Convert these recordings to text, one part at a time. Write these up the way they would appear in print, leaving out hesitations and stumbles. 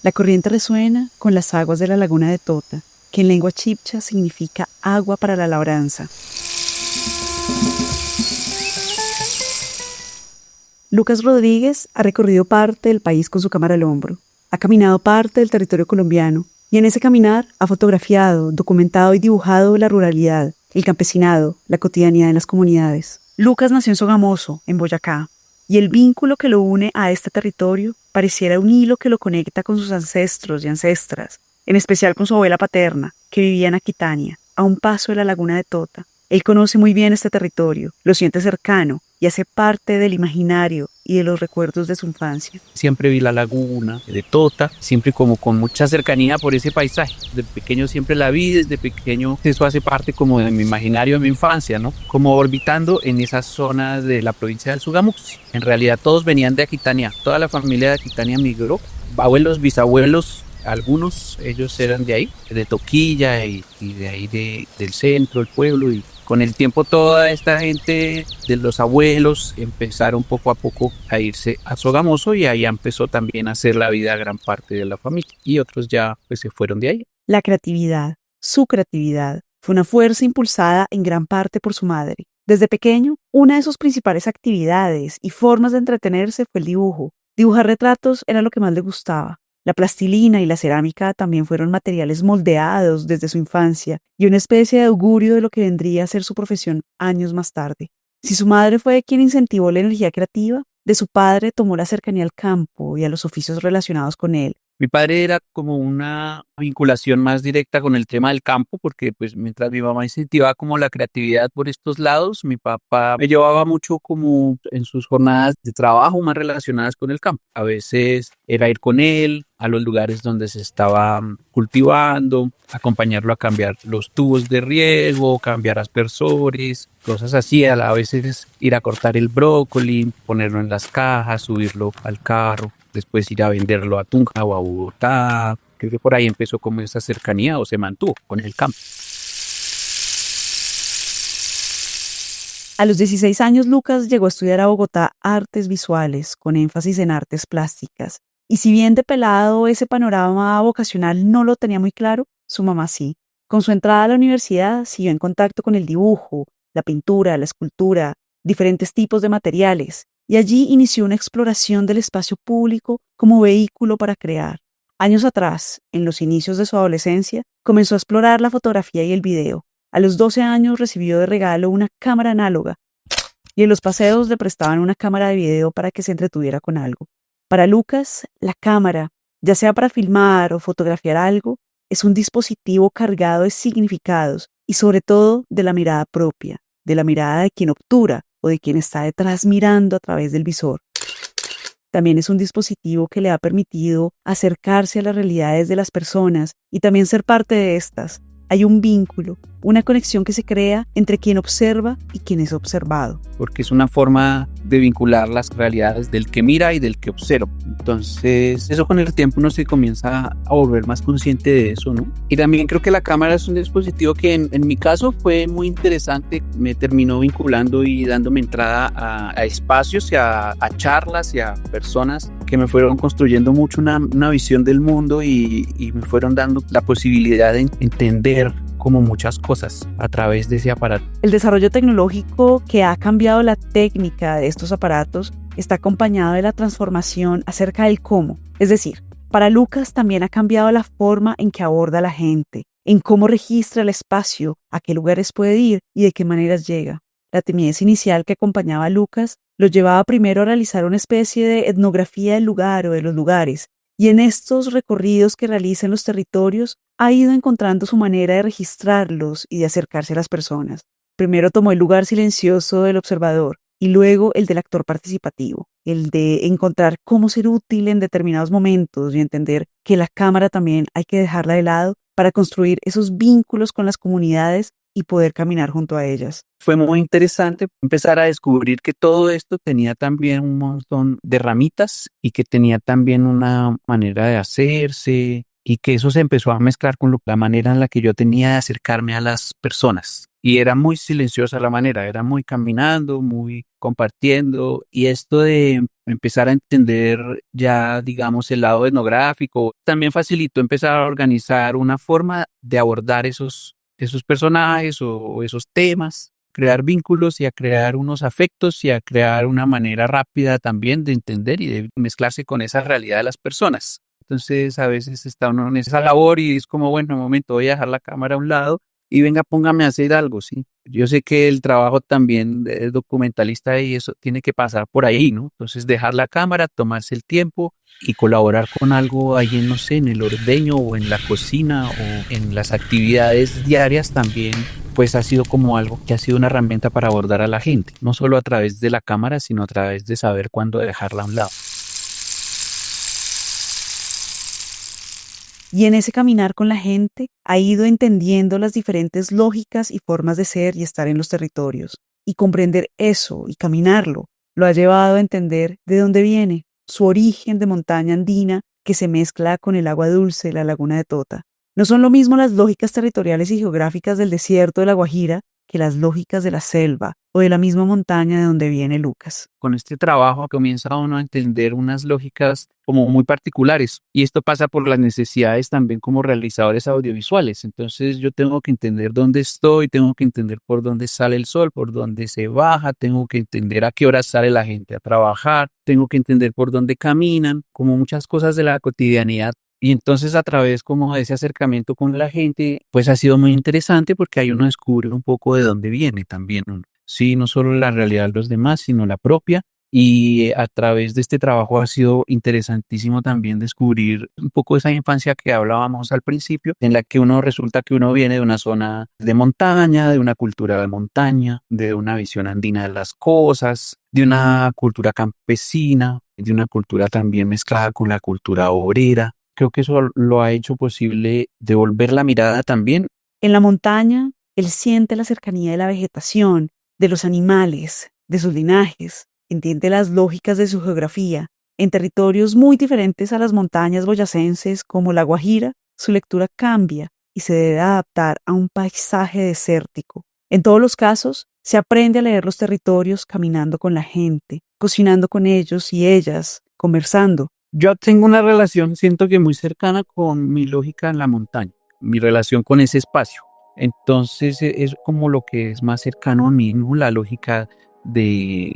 La corriente resuena con las aguas de la laguna de Tota, que en lengua chibcha significa agua para la labranza. Lucas Rodríguez ha recorrido parte del país con su cámara al hombro, ha caminado parte del territorio colombiano y en ese caminar ha fotografiado, documentado y dibujado la ruralidad, el campesinado, la cotidianidad en las comunidades. Lucas nació en Sogamoso, en Boyacá, y el vínculo que lo une a este territorio pareciera un hilo que lo conecta con sus ancestros y ancestras, en especial con su abuela paterna, que vivía en Aquitania, a un paso de la laguna de Tota. Él conoce muy bien este territorio, lo siente cercano y hace parte del imaginario y de los recuerdos de su infancia. Siempre vi la laguna de Tota, siempre como con mucha cercanía por ese paisaje. Desde pequeño siempre la vi, desde pequeño eso hace parte como de mi imaginario de mi infancia, ¿no? Como orbitando en esa zona de la provincia del Sogamuxi. En realidad todos venían de Aquitania, toda la familia de Aquitania migró, abuelos, bisabuelos, algunos, ellos eran de ahí, de Toquilla y de ahí del centro, el pueblo, y con el tiempo toda esta gente de los abuelos empezaron poco a poco a irse a Sogamoso y ahí empezó también a hacer la vida gran parte de la familia y otros ya pues se fueron de ahí. La creatividad, su creatividad, fue una fuerza impulsada en gran parte por su madre. Desde pequeño, una de sus principales actividades y formas de entretenerse fue el dibujo. Dibujar retratos era lo que más le gustaba. La plastilina y la cerámica también fueron materiales moldeados desde su infancia y una especie de augurio de lo que vendría a ser su profesión años más tarde. Si su madre fue quien incentivó la energía creativa, de su padre tomó la cercanía al campo y a los oficios relacionados con él. Mi padre era como una vinculación más directa con el tema del campo, porque pues mientras mi mamá incentivaba como la creatividad por estos lados, mi papá me llevaba mucho como en sus jornadas de trabajo más relacionadas con el campo. A veces era ir con él a los lugares donde se estaba cultivando, acompañarlo a cambiar los tubos de riego, cambiar aspersores, cosas así. A veces ir a cortar el brócoli, ponerlo en las cajas, subirlo al carro, después ir a venderlo a Tunja o a Bogotá. Creo que por ahí empezó como esa cercanía o se mantuvo con el campo. A los 16 años, Lucas llegó a estudiar a Bogotá artes visuales, con énfasis en artes plásticas. Y si bien de pelado ese panorama vocacional no lo tenía muy claro, su mamá sí. Con su entrada a la universidad siguió en contacto con el dibujo, la pintura, la escultura, diferentes tipos de materiales, y allí inició una exploración del espacio público como vehículo para crear. Años atrás, en los inicios de su adolescencia, comenzó a explorar la fotografía y el video. A los 12 años recibió de regalo una cámara análoga y en los paseos le prestaban una cámara de video para que se entretuviera con algo. Para Lucas, la cámara, ya sea para filmar o fotografiar algo, es un dispositivo cargado de significados y sobre todo de la mirada propia, de la mirada de quien obtura o de quien está detrás mirando a través del visor. También es un dispositivo que le ha permitido acercarse a las realidades de las personas y también ser parte de estas. Hay un vínculo, una conexión que se crea entre quien observa y quien es observado. Porque es una forma de vincular las realidades del que mira y del que observa. Entonces, eso con el tiempo uno se comienza a volver más consciente de eso, ¿no? Y también creo que la cámara es un dispositivo que en mi caso fue muy interesante. Me terminó vinculando y dándome entrada a espacios y a charlas y a personas que me fueron construyendo mucho una visión del mundo y me fueron dando la posibilidad de entender como muchas cosas a través de ese aparato. El desarrollo tecnológico que ha cambiado la técnica de estos aparatos está acompañado de la transformación acerca del cómo. Es decir, para Lucas también ha cambiado la forma en que aborda a la gente, en cómo registra el espacio, a qué lugares puede ir y de qué maneras llega. La timidez inicial que acompañaba a Lucas lo llevaba primero a realizar una especie de etnografía del lugar o de los lugares, y en estos recorridos que realiza en los territorios ha ido encontrando su manera de registrarlos y de acercarse a las personas. Primero tomó el lugar silencioso del observador y luego el del actor participativo, el de encontrar cómo ser útil en determinados momentos y entender que la cámara también hay que dejarla de lado para construir esos vínculos con las comunidades y poder caminar junto a ellas. Fue muy interesante empezar a descubrir que todo esto tenía también un montón de ramitas y que tenía también una manera de hacerse y que eso se empezó a mezclar con la manera en la que yo tenía de acercarme a las personas. y era muy silenciosa la manera, era muy caminando, muy compartiendo, y esto de empezar a entender ya, digamos, el lado etnográfico, también facilitó empezar a organizar una forma de abordar esos personajes o esos temas, crear vínculos y a crear unos afectos y a crear una manera rápida también de entender y de mezclarse con esa realidad de las personas. Entonces a veces está uno en esa labor y es como, bueno, un momento, voy a dejar la cámara a un lado y venga, póngame a hacer algo, ¿sí? Yo sé que el trabajo también de documentalista y eso tiene que pasar por ahí, ¿no? Entonces dejar la cámara, tomarse el tiempo y colaborar con algo ahí en, no sé, en el ordeño o en la cocina o en las actividades diarias también, pues ha sido como algo que ha sido una herramienta para abordar a la gente, no solo a través de la cámara, sino a través de saber cuándo dejarla a un lado. Y en ese caminar con la gente ha ido entendiendo las diferentes lógicas y formas de ser y estar en los territorios. Y comprender eso y caminarlo lo ha llevado a entender de dónde viene, su origen de montaña andina que se mezcla con el agua dulce de la laguna de Tota. No son lo mismo las lógicas territoriales y geográficas del desierto de La Guajira que las lógicas de la selva o de la misma montaña de donde viene Lucas. Con este trabajo comienza uno a entender unas lógicas como muy particulares y esto pasa por las necesidades también como realizadores audiovisuales. Entonces yo tengo que entender dónde estoy, tengo que entender por dónde sale el sol, por dónde se baja, tengo que entender a qué hora sale la gente a trabajar, tengo que entender por dónde caminan, como muchas cosas de la cotidianidad. Y entonces a través como de ese acercamiento con la gente, pues ha sido muy interesante porque ahí uno descubre un poco de dónde viene también uno. Sí, no solo la realidad de los demás, sino la propia. Y a través de este trabajo ha sido interesantísimo también descubrir un poco esa infancia que hablábamos al principio, en la que uno resulta que uno viene de una zona de montaña, de una cultura de montaña, de una visión andina de las cosas, de una cultura campesina, de una cultura también mezclada con la cultura obrera. Creo que eso lo ha hecho posible devolver la mirada también. En la montaña, él siente la cercanía de la vegetación, de los animales, de sus linajes, entiende las lógicas de su geografía. En territorios muy diferentes a las montañas boyacenses como La Guajira, su lectura cambia y se debe adaptar a un paisaje desértico. En todos los casos, se aprende a leer los territorios caminando con la gente, cocinando con ellos y ellas, conversando. Yo tengo una relación, siento que muy cercana con mi lógica en la montaña, mi relación con ese espacio. Entonces es como lo que es más cercano a mí, ¿no? La lógica de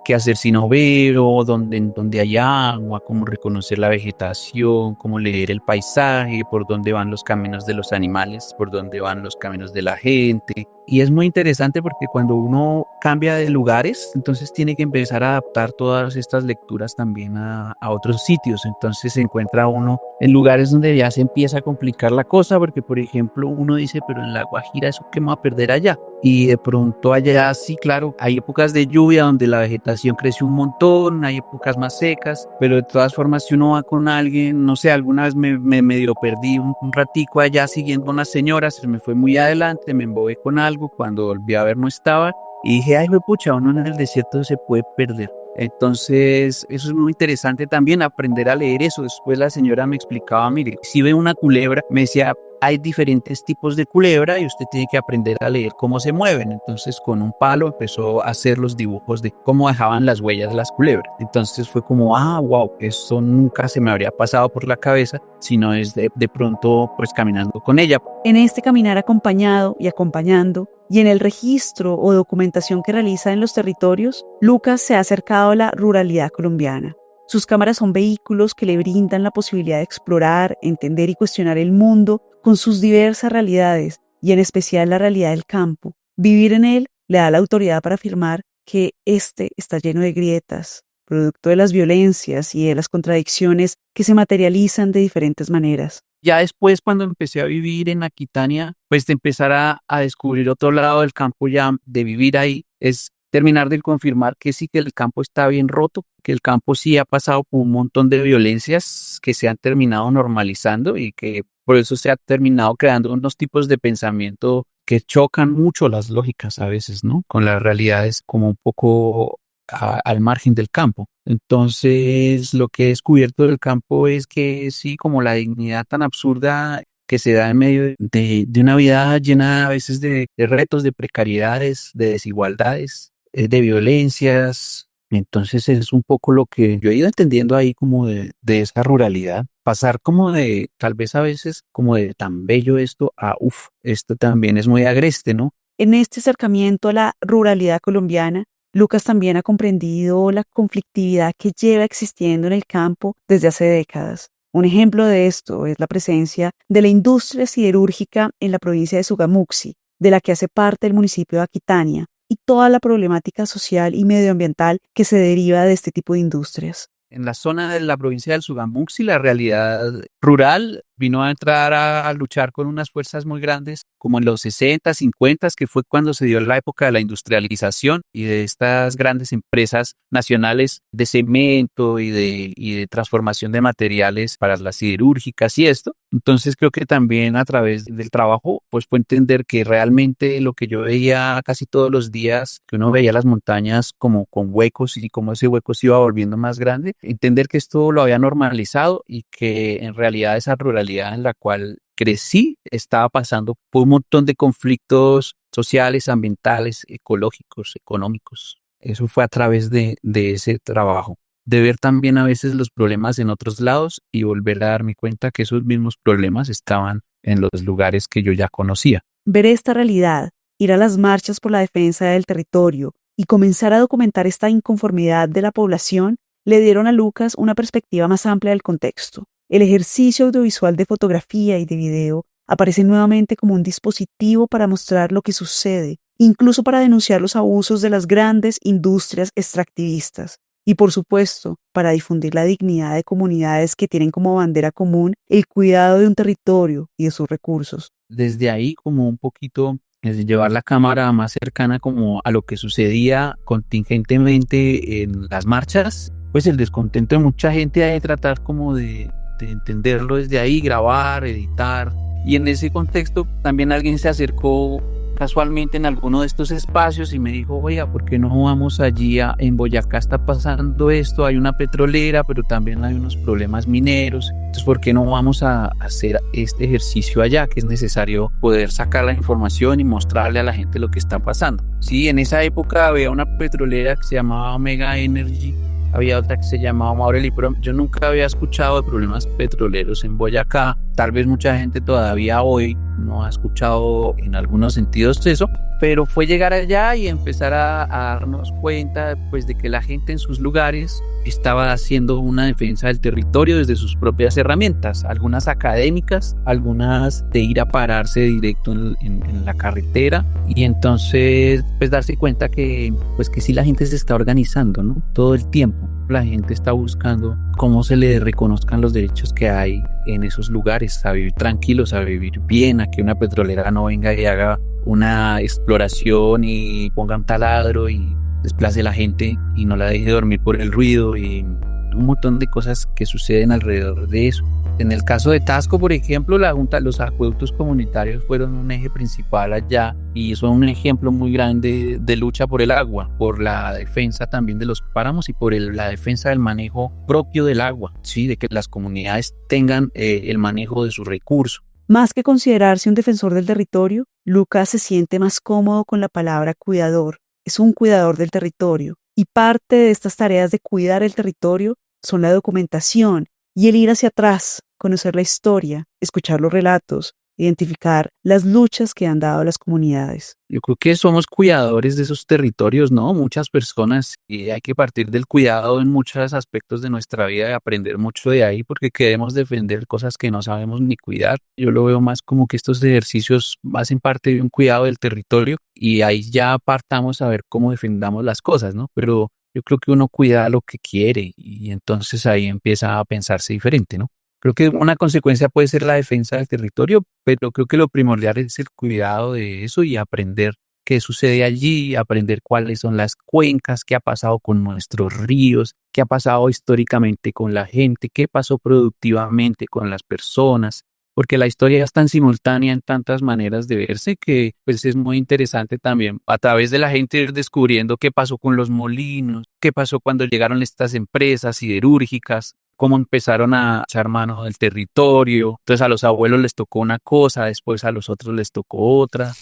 qué hacer si no veo, donde hay agua, cómo reconocer la vegetación, cómo leer el paisaje, por dónde van los caminos de los animales, por dónde van los caminos de la gente. Y es muy interesante porque cuando uno cambia de lugares, entonces tiene que empezar a adaptar todas estas lecturas también a otros sitios. Entonces se encuentra uno en lugares donde ya se empieza a complicar la cosa, porque por ejemplo uno dice, pero en La Guajira, ¿eso qué me va a perder allá? Y de pronto allá sí, claro, hay épocas de lluvia donde la vegetación crece un montón, hay épocas más secas, pero de todas formas si uno va con alguien, no sé, alguna vez me medio perdí un ratico allá siguiendo a unas señoras, se me fue muy adelante, me embobé con algo, cuando volví a ver no estaba y dije, ay, pucha, uno en el desierto se puede perder. Entonces, eso es muy interesante también, aprender a leer eso. Después la señora me explicaba, mire, si ve una culebra, me decía, hay diferentes tipos de culebra y usted tiene que aprender a leer cómo se mueven. Entonces, con un palo empezó a hacer los dibujos de cómo dejaban las huellas las culebras. Entonces fue como, ah, wow, eso nunca se me habría pasado por la cabeza, sino es de pronto, pues caminando con ella. En este caminar acompañado y acompañando, y en el registro o documentación que realiza en los territorios, Lucas se ha acercado a la ruralidad colombiana. Sus cámaras son vehículos que le brindan la posibilidad de explorar, entender y cuestionar el mundo con sus diversas realidades, y en especial la realidad del campo. Vivir en él le da la autoridad para afirmar que este está lleno de grietas, producto de las violencias y de las contradicciones que se materializan de diferentes maneras. Ya después, cuando empecé a vivir en Aquitania, pues de empezar a descubrir otro lado del campo ya, de vivir ahí, es terminar de confirmar que sí que el campo está bien roto, que el campo sí ha pasado por un montón de violencias que se han terminado normalizando y que por eso se ha terminado creando unos tipos de pensamiento que chocan mucho las lógicas a veces, ¿no? Con las realidades como un poco al margen del campo. Entonces, lo que he descubierto del campo es que sí, como la dignidad tan absurda que que se da en medio de una vida llena a veces de retos, de precariedades, de desigualdades, de violencias. Entonces es un poco lo que yo he ido entendiendo ahí como de esa ruralidad. Pasar como de, tal vez a veces, como de tan bello esto a, uff, esto también es muy agreste, ¿no? En este acercamiento a la ruralidad colombiana, Lucas también ha comprendido la conflictividad que lleva existiendo en el campo desde hace décadas. Un ejemplo de esto es la presencia de la industria siderúrgica en la provincia de Sogamuxi, de la que hace parte el municipio de Aquitania, y toda la problemática social y medioambiental que se deriva de este tipo de industrias. En la zona de la provincia del Sogamuxi, la realidad rural vino a entrar a luchar con unas fuerzas muy grandes, como en los 60, 50, que fue cuando se dio la época de la industrialización y de estas grandes empresas nacionales de cemento y de transformación de materiales para las siderúrgicas y esto. Entonces creo que también a través del trabajo pues fue entender que realmente lo que yo veía casi todos los días, que uno veía las montañas como con huecos y como ese hueco se iba volviendo más grande, entender que esto lo había normalizado y que en realidad esa ruralidad en la cual crecí estaba pasando por un montón de conflictos sociales, ambientales, ecológicos, económicos. Eso fue a través de ese trabajo, de ver también a veces los problemas en otros lados y volver a darme cuenta que esos mismos problemas estaban en los lugares que yo ya conocía. Ver esta realidad, ir a las marchas por la defensa del territorio y comenzar a documentar esta inconformidad de la población le dieron a Lucas una perspectiva más amplia del contexto. El ejercicio audiovisual de fotografía y de video aparece nuevamente como un dispositivo para mostrar lo que sucede, incluso para denunciar los abusos de las grandes industrias extractivistas. Y por supuesto, para difundir la dignidad de comunidades que tienen como bandera común el cuidado de un territorio y de sus recursos. Desde ahí como un poquito es llevar la cámara más cercana como a lo que sucedía contingentemente en las marchas, pues el descontento de mucha gente hay que tratar como de entenderlo desde ahí, grabar, editar. Y en ese contexto también alguien se acercó casualmente en alguno de estos espacios y me dijo, oiga, ¿por qué no vamos allí en Boyacá está pasando esto? Hay una petrolera, pero también hay unos problemas mineros. Entonces, ¿por qué no vamos a hacer este ejercicio allá? Que es necesario poder sacar la información y mostrarle a la gente lo que está pasando. Sí, en esa época había una petrolera que se llamaba Mega Energy. Había otra que se llamaba Maurel, pero yo nunca había escuchado de problemas petroleros en Boyacá. Tal vez mucha gente todavía hoy no ha escuchado en algunos sentidos eso, pero fue llegar allá y empezar a darnos cuenta pues, de que la gente en sus lugares estaba haciendo una defensa del territorio desde sus propias herramientas, algunas académicas, algunas de ir a pararse directo en la carretera y entonces pues darse cuenta que pues que sí la gente se está organizando, ¿no? Todo el tiempo. La gente está buscando cómo se le reconozcan los derechos que hay en esos lugares, a vivir tranquilos, a vivir bien, a que una petrolera no venga y haga una exploración y ponga un taladro y desplace a la gente y no la deje dormir por el ruido y un montón de cosas que suceden alrededor de eso. En el caso de Tasco, por ejemplo, la Junta, los acueductos comunitarios fueron un eje principal allá y son un ejemplo muy grande de lucha por el agua, por la defensa también de los páramos y por la defensa del manejo propio del agua, ¿sí? De que las comunidades tengan el manejo de sus recursos. Más que considerarse un defensor del territorio, Lucas se siente más cómodo con la palabra cuidador. Es un cuidador del territorio y parte de estas tareas de cuidar el territorio son la documentación y el ir hacia atrás, conocer la historia, escuchar los relatos, identificar las luchas que han dado las comunidades. Yo creo que somos cuidadores de esos territorios, ¿no? Muchas personas y hay que partir del cuidado en muchos aspectos de nuestra vida y aprender mucho de ahí porque queremos defender cosas que no sabemos ni cuidar. Yo lo veo más como que estos ejercicios hacen parte de un cuidado del territorio y ahí ya partamos a ver cómo defendamos las cosas, ¿no? Pero yo creo que uno cuida lo que quiere y entonces ahí empieza a pensarse diferente, ¿no? Creo que una consecuencia puede ser la defensa del territorio, pero creo que lo primordial es el cuidado de eso y aprender qué sucede allí, aprender cuáles son las cuencas, qué ha pasado con nuestros ríos, qué ha pasado históricamente con la gente, qué pasó productivamente con las personas, porque la historia es tan simultánea en tantas maneras de verse que pues es muy interesante también a través de la gente ir descubriendo qué pasó con los molinos, qué pasó cuando llegaron estas empresas siderúrgicas, cómo empezaron a echar mano del territorio. Entonces a los abuelos les tocó una cosa, después a los otros les tocó otra.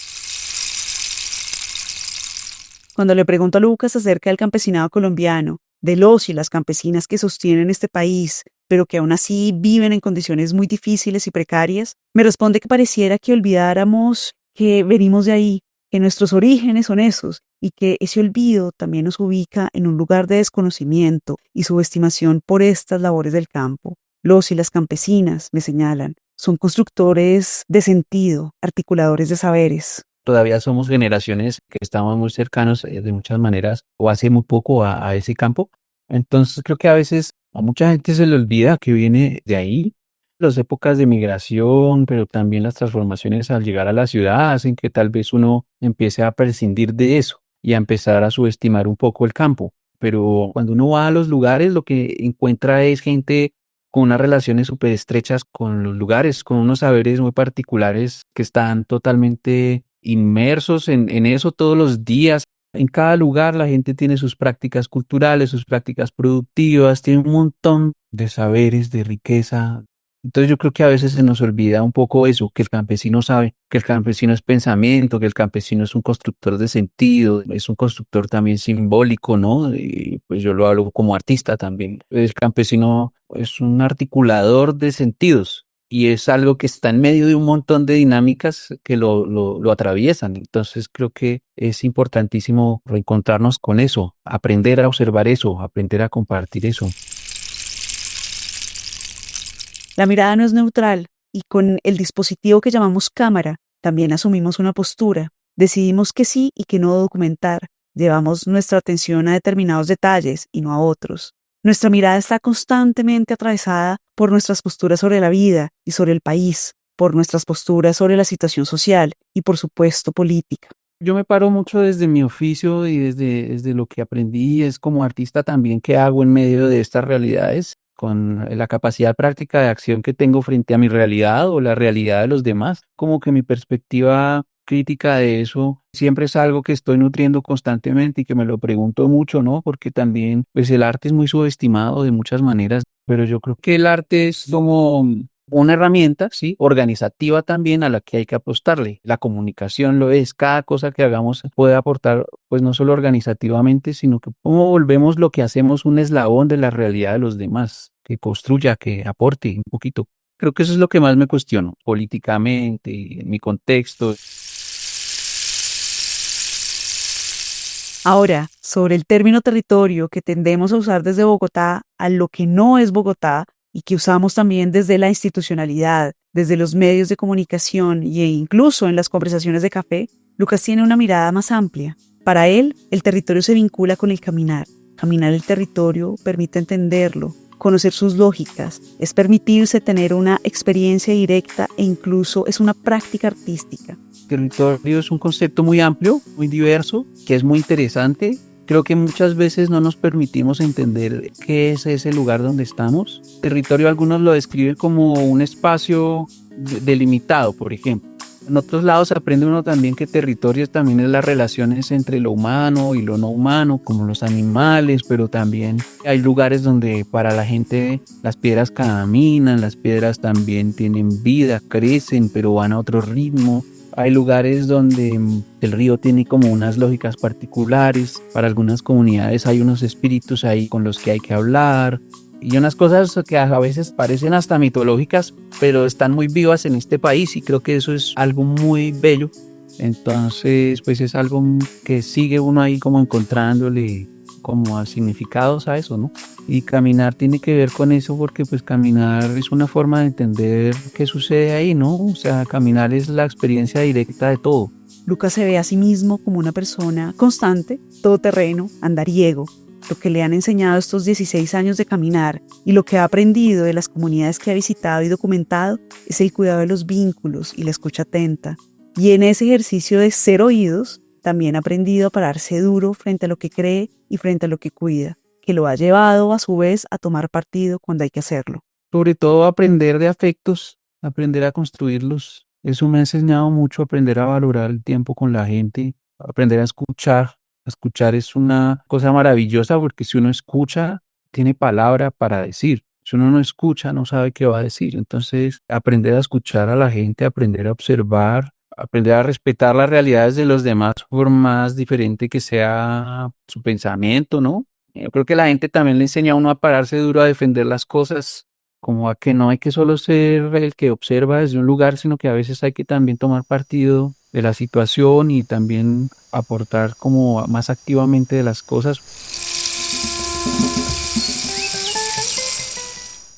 Cuando le pregunto a Lucas acerca del campesinado colombiano, de los y las campesinas que sostienen este país, pero que aún así viven en condiciones muy difíciles y precarias, me responde que pareciera que olvidáramos que venimos de ahí, que nuestros orígenes son esos y que ese olvido también nos ubica en un lugar de desconocimiento y subestimación por estas labores del campo. Los y las campesinas, me señalan, son constructores de sentido, articuladores de saberes. Todavía somos generaciones que estamos muy cercanos de muchas maneras o hace muy poco a ese campo. Entonces creo que a veces a mucha gente se le olvida que viene de ahí. Las épocas de migración, pero también las transformaciones al llegar a la ciudad hacen que tal vez uno empiece a prescindir de eso y a empezar a subestimar un poco el campo. Pero cuando uno va a los lugares, lo que encuentra es gente con unas relaciones súper estrechas con los lugares, con unos saberes muy particulares que están totalmente inmersos en eso todos los días. En cada lugar la gente tiene sus prácticas culturales, sus prácticas productivas, tiene un montón de saberes, de riqueza. Entonces yo creo que a veces se nos olvida un poco eso, que el campesino sabe, que el campesino es pensamiento, que el campesino es un constructor de sentido, es un constructor también simbólico, ¿no? Y pues yo lo hablo como artista también. El campesino es un articulador de sentidos y es algo que está en medio de un montón de dinámicas que lo atraviesan. Entonces creo que es importantísimo reencontrarnos con eso, aprender a observar eso, aprender a compartir eso. La mirada no es neutral y con el dispositivo que llamamos cámara también asumimos una postura. Decidimos que sí y que no documentar. Llevamos nuestra atención a determinados detalles y no a otros. Nuestra mirada está constantemente atravesada por nuestras posturas sobre la vida y sobre el país, por nuestras posturas sobre la situación social y, por supuesto, política. Yo me paro mucho desde mi oficio y desde lo que aprendí, es como artista también que hago en medio de estas realidades, con la capacidad práctica de acción que tengo frente a mi realidad o la realidad de los demás. Como que mi perspectiva crítica de eso siempre es algo que estoy nutriendo constantemente y que me lo pregunto mucho, ¿no? Porque también, pues el arte es muy subestimado de muchas maneras, pero yo creo que el arte es como una herramienta, sí, organizativa también a la que hay que apostarle. La comunicación lo es, cada cosa que hagamos puede aportar, pues no solo organizativamente, sino que cómo volvemos lo que hacemos un eslabón de la realidad de los demás, que construya, que aporte un poquito. Creo que eso es lo que más me cuestiono, políticamente, en mi contexto. Ahora, sobre el término territorio que tendemos a usar desde Bogotá a lo que no es Bogotá y que usamos también desde la institucionalidad, desde los medios de comunicación e incluso en las conversaciones de café, Lucas tiene una mirada más amplia. Para él, el territorio se vincula con el caminar. Caminar el territorio permite entenderlo, conocer sus lógicas, es permitirse tener una experiencia directa e incluso es una práctica artística. Territorio es un concepto muy amplio, muy diverso, que es muy interesante. Creo que muchas veces no nos permitimos entender qué es ese lugar donde estamos. Territorio algunos lo describen como un espacio delimitado, por ejemplo. En otros lados aprende uno también que territorio también es las relaciones entre lo humano y lo no humano, como los animales, pero también hay lugares donde para la gente las piedras caminan, las piedras también tienen vida, crecen, pero van a otro ritmo. Hay lugares donde el río tiene como unas lógicas particulares. Para algunas comunidades hay unos espíritus ahí con los que hay que hablar. Y unas cosas que a veces parecen hasta mitológicas, pero están muy vivas en este país y creo que eso es algo muy bello. Entonces, pues es algo que sigue uno ahí como encontrándole como a significados a eso, ¿no? Y caminar tiene que ver con eso porque pues caminar es una forma de entender qué sucede ahí, ¿no? O sea, caminar es la experiencia directa de todo. Lucas se ve a sí mismo como una persona constante, todoterreno, andariego. Lo que le han enseñado estos 16 años de caminar y lo que ha aprendido de las comunidades que ha visitado y documentado es el cuidado de los vínculos y la escucha atenta. Y en ese ejercicio de ser oídos, también ha aprendido a pararse duro frente a lo que cree y frente a lo que cuida, que lo ha llevado a su vez a tomar partido cuando hay que hacerlo. Sobre todo aprender de afectos, aprender a construirlos. Eso me ha enseñado mucho, aprender a valorar el tiempo con la gente, aprender a escuchar. Escuchar es una cosa maravillosa porque si uno escucha, tiene palabra para decir. Si uno no escucha, no sabe qué va a decir. Entonces, aprender a escuchar a la gente, aprender a observar, aprender a respetar las realidades de los demás, por más diferente que sea su pensamiento, ¿no? Yo creo que la gente también le enseña a uno a pararse duro, a defender las cosas, como a que no hay que solo ser el que observa desde un lugar, sino que a veces hay que también tomar partido de la situación y también aportar como más activamente de las cosas.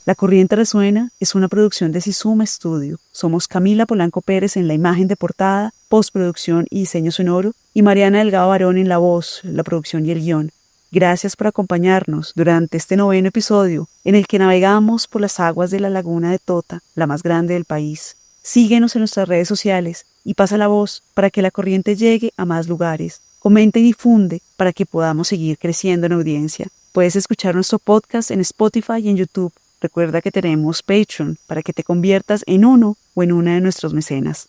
La Corriente Resuena es una producción de Sisuma Studio. Somos Camila Polanco Pérez en la imagen de portada, postproducción y diseño sonoro, y Mariana Delgado Barón en la voz, la producción y el guión. Gracias por acompañarnos durante este 9º episodio, en el que navegamos por las aguas de la laguna de Tota, la más grande del país. Síguenos en nuestras redes sociales y pasa la voz para que la corriente llegue a más lugares. Comenta y difunde para que podamos seguir creciendo en audiencia. Puedes escuchar nuestro podcast en Spotify y en YouTube. Recuerda que tenemos Patreon para que te conviertas en uno o en una de nuestros mecenas.